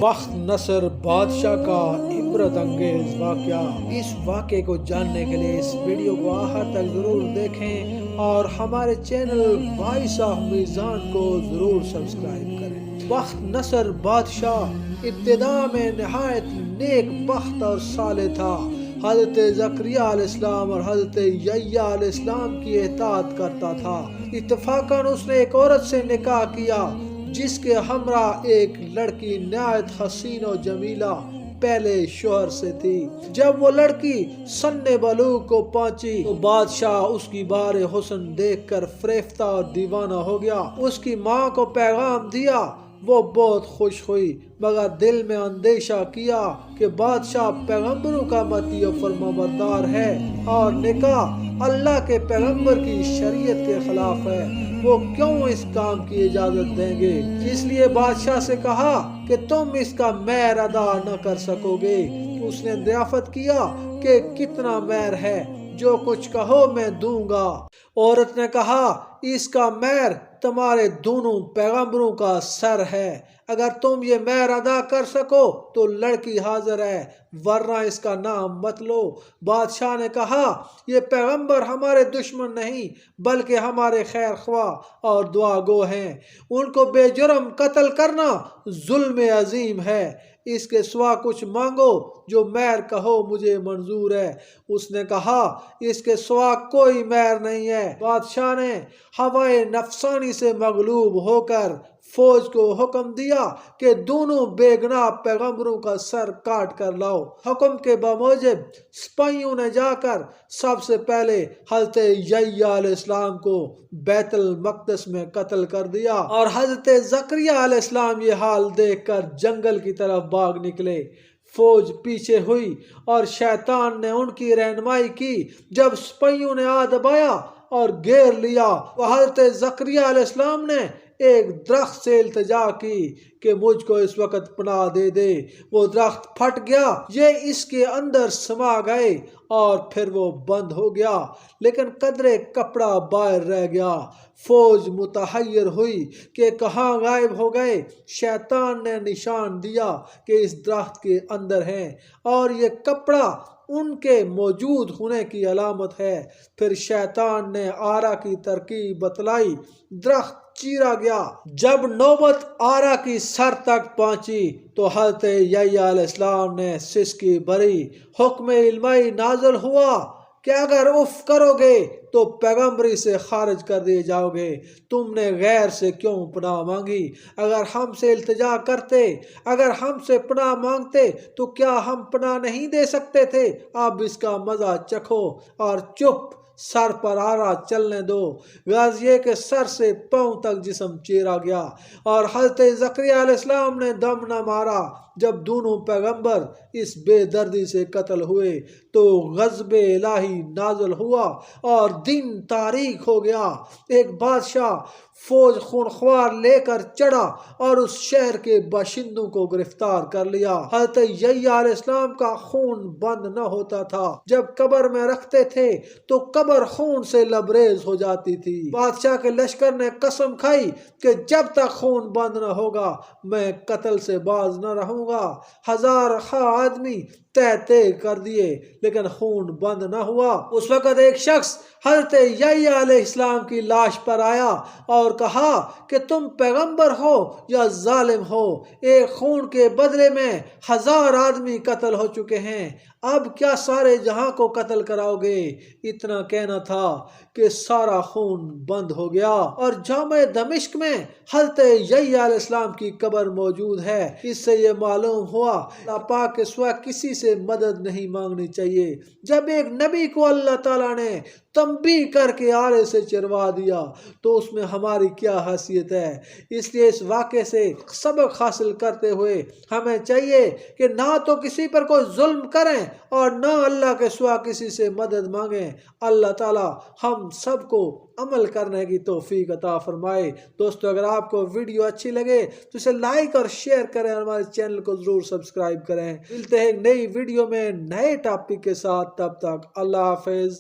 بخت نصر بادشاہ کا عبرت انگیز واقعہ۔ اس واقعے کو جاننے کے لیے اس ویڈیو کو آخر تک ضرور دیکھیں اور ہمارے چینل وائس آف میزان کو ضرور سبسکرائب کریں۔ بخت نصر بادشاہ ابتدا میں نہایت نیک بخت اور صالح تھا۔ حضرت زکریہ علیہ السلام اور حضرت یحییٰ علیہ السلام کی اطاعت کرتا تھا۔ اتفاقاً اس نے ایک عورت سے نکاح کیا جس کے ہمراہ ایک لڑکی نہایت حسین و جمیلہ پہلے شوہر سے تھی۔ جب وہ لڑکی سن بلوغ کو پہنچی تو بادشاہ اس کی بہار حسن دیکھ کر فریفتہ اور دیوانہ ہو گیا۔ اس کی ماں کو پیغام دیا، وہ بہت خوش ہوئی مگر دل میں اندیشہ کیا کہ بادشاہ پیغمبروں کا مطیع و فرمانبردار ہے اور نکاح اللہ کے پیغمبر کی شریعت کے خلاف ہے، وہ کیوں اس کام کی اجازت دیں گے؟ اس لیے بادشاہ سے کہا کہ تم اس کا مہر ادا نہ کر سکو گے۔ اس نے دریافت کیا کہ کتنا مہر ہے؟ جو کچھ کہو میں دوں گا۔ عورت نے کہا اس کا مہر تمہارے دونوں پیغمبروں کا سر ہے، اگر تم یہ مہر ادا کر سکو تو لڑکی حاضر ہے ورنہ اس کا نام مت لو۔ بادشاہ نے کہا یہ پیغمبر ہمارے دشمن نہیں بلکہ ہمارے خیر خواہ اور دعا گو ہیں، ان کو بے جرم قتل کرنا ظلم عظیم ہے، اس کے سوا کچھ مانگو، جو مہر کہو مجھے منظور ہے۔ اس نے کہا اس کے سوا کوئی مہر نہیں ہے۔ بادشاہ نے ہوائے نفسانی سے مغلوب ہو کر فوج کو حکم دیا کہ دونوں بے گناہ پیغمبروں کا سر کاٹ کر لاؤ۔ حکم کے بموجب سپاہیوں نے جا کر سب سے پہلے حضرت یحییٰ علیہ السلام کو بیت المقدس میں قتل کر دیا اور حضرت زکریہ علیہ السلام یہ حال دیکھ کر جنگل کی طرف بھاگ نکلے۔ فوج پیچھے ہوئی اور شیطان نے ان کی رہنمائی کی۔ جب سپاہیوں نے آ دبایا اور گھیر لیا تو حضرت زکریہ علیہ السلام نے ایک درخت سے التجا کی کہ مجھ کو اس وقت پناہ دے دے۔ وہ درخت پھٹ گیا، یہ اس کے اندر سما گئے اور پھر وہ بند ہو گیا لیکن قدرے کپڑا باہر رہ گیا۔ فوج متحیر ہوئی کہ کہاں غائب ہو گئے۔ شیطان نے نشان دیا کہ اس درخت کے اندر ہیں اور یہ کپڑا ان کے موجود ہونے کی علامت ہے۔ پھر شیطان نے آرا کی ترکیب بتلائی، درخت چیرا گیا۔ جب نوبت آرا کی سر تک پہنچی تو حضرت یحییٰ علیہ السلام نے سسکی بھری۔ حکم الہی نازل ہوا کہ اگر اف کرو گے تو پیغمبری سے خارج کر دیے جاؤ گے۔ تم نے غیر سے کیوں پناہ مانگی؟ اگر ہم سے التجا کرتے، اگر ہم سے پناہ مانگتے تو کیا ہم پناہ نہیں دے سکتے تھے؟ اب اس کا مزہ چکھو اور چپ سر پر آرا چلنے دو۔ غرض یہ کہ سر سے پاؤں تک جسم چیرا گیا اور حضرت زکریہ علیہ السلام نے دم نہ مارا۔ جب دونوں پیغمبر اس بے دردی سے قتل ہوئے تو غضب الہی نازل ہوا اور دن تاریک ہو گیا۔ ایک بادشاہ فوج خونخوار لے کر چڑھا اور اس شہر کے باشندوں کو گرفتار کر لیا۔ حضرت یحییٰ علیہ السلام کا خون بند نہ ہوتا تھا، جب قبر میں رکھتے تھے تو قبر خون سے لبریز ہو جاتی تھی۔ بادشاہ کے لشکر نے قسم کھائی کہ جب تک خون بند نہ ہوگا میں قتل سے باز نہ رہوں گا۔ ہزار خواہ آدمی تہتے کر دیے لیکن خون بند نہ ہوا۔ اس وقت ایک شخص حضرت یحییٰ علیہ السلام کی لاش پر آیا اور کہا کہ تم پیغمبر ہو یا ظالم ہو؟ ایک خون کے بدلے میں ہزار آدمی قتل ہو چکے ہیں، اب کیا سارے جہاں کو قتل کراؤ گے؟ اتنا کہنا تھا کہ سارا خون بند ہو گیا اور جامع دمشق میں حضرت یحییٰ علیہ السلام کی قبر موجود ہے۔ اس سے یہ معلوم ہوا اللہ پاک کے سوا کسی سے مدد نہیں مانگنی چاہیے۔ جب ایک نبی کو اللہ تعالیٰ نے تنبیہ کر کے آرے سے چروا دیا تو اس میں ہماری کیا حیثیت ہے؟ اس لیے اس واقعے سے سبق حاصل کرتے ہوئے ہمیں چاہیے کہ نہ تو کسی پر کوئی ظلم کریں اور نہ اللہ کے سوا کسی سے مدد مانگیں۔ اللہ تعالیٰ ہم سب کو عمل کرنے کی توفیق عطا فرمائے۔ دوستو اگر آپ کو ویڈیو اچھی لگے تو اسے لائک اور شیئر کریں اور ہمارے چینل کو ضرور سبسکرائب کریں۔ ملتے ہیں ایک نئی ویڈیو میں نئے ٹاپک کے ساتھ، تب تک اللہ حافظ۔